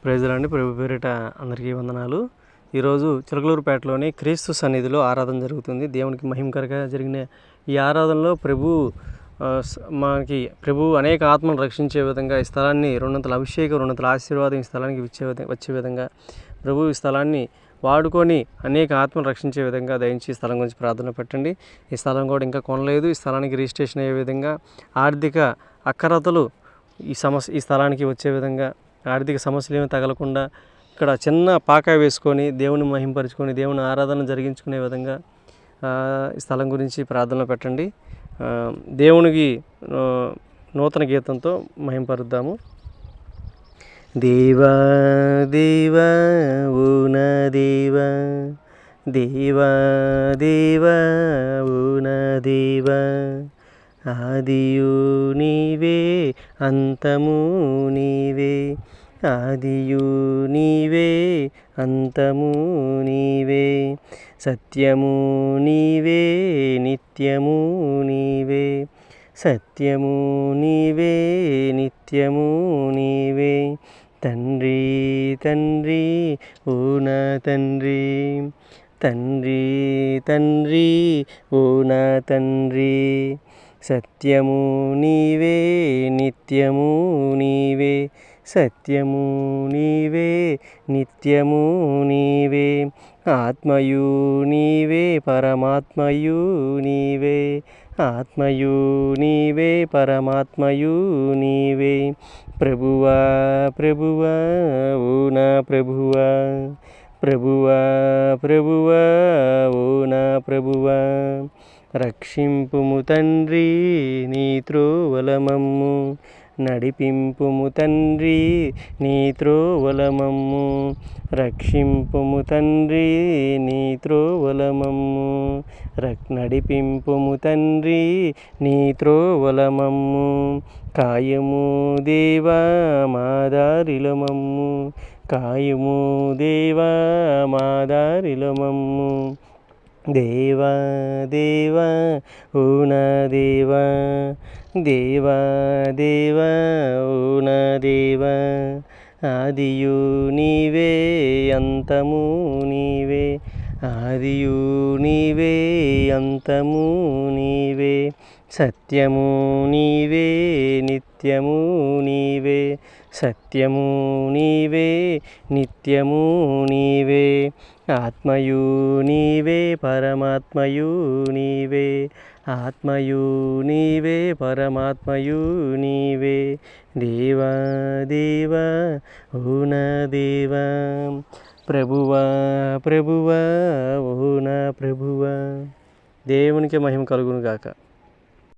Praise lord. ప్రభు పేరిట అందరికీ వందనాలు. ఈరోజు చిలకలూరుపేటలోని క్రీస్తు సన్నిధిలో ఆరాధన జరుగుతుంది. దేవునికి మహిమకరంగా జరిగిన ఈ ఆరాధనలో మనకి ప్రభు అనేక ఆత్మలు రక్షించే విధంగా ఈ స్థలాన్ని 200 అభిషేకం 200 ఆశీర్వాదం ఈ స్థలానికి వచ్చే విధంగా ప్రభు ఈ స్థలాన్ని వాడుకొని అనేక ఆత్మలు రక్షించే విధంగా దయించి ఈ స్థలం గురించి ప్రార్థన పెట్టండి. ఈ స్థలం కూడా ఇంకా కొనలేదు. ఈ స్థలానికి రిజిస్ట్రేషన్ అయ్యే విధంగా ఆర్థిక అక్కరతలు ఈ స్థలానికి వచ్చే విధంగా ఆర్థిక సమస్యలు ఏమి తగలకుండా ఇక్కడ చిన్న పాకా వేసుకొని దేవుని మహింపరుచుకొని దేవుని ఆరాధన జరిగించుకునే విధంగా ఈ స్థలం గురించి ప్రార్థనలు పెట్టండి. దేవునికి నూతన గీతంతో మహింపరుద్దాము. దేవా దేవా ఓ నా దేవా, దేవా దేవా ఓ నా దేవా, ఆదియు నీవే అంతము నీవే, ఆదియు నీవే అంతము నీవే, సత్యము నీవే నిత్యము నీవే, సత్యము నీవే నిత్యము నీవే, తండ్రి తండ్రి ఓ నా తండ్రి, తండ్రి తండ్రి ఓ నా తండ్రి, సత్యము నీవే నిత్యము నీవే, సత్యము నీవే నిత్యము నీవే, ఆత్మయు నీవే పరమాత్మయు నీవే, ఆత్మయు నీవే పరమాత్మయు నీవే, ప్రభువా ప్రభువా ఓ నా ప్రభువా, ప్రభువా ప్రభువా ఓ నా ప్రభువా, రక్షింపుము తండ్రి నీ త్రోవల మమ్ము, నడిపింపుము తండ్రి నీ త్రోవల మమ్ము, రక్షింపుము తండ్రి నీ త్రోవల మమ్ము, నడిపింపుము తండ్రి నీ త్రోవల మమ్ము, కాయము దేవా మా దారిలో మమ్ము, కాయము దేవా మా దారిలో మమ్ము, దేవా దేవా ఓ నా దేవా, దేవా దేవా ఓ నా దేవా, ఆదియు నీవే అంతము నీవే, ఆదియు నీవే అంతము నీవే, సత్యము నీవే నిత్యము నీవే, సత్యము నీవే నిత్యము నీవే, ఆత్మయు నీవే పరమాత్మయు నీవే, ఆత్మయు నీవే పరమాత్మయు నీవే, దేవా దేవా ఓ నా దేవా, ప్రభువా ప్రభువా ఓ నా ప్రభువా. దేవునికి మహిమ కలుగును గాక.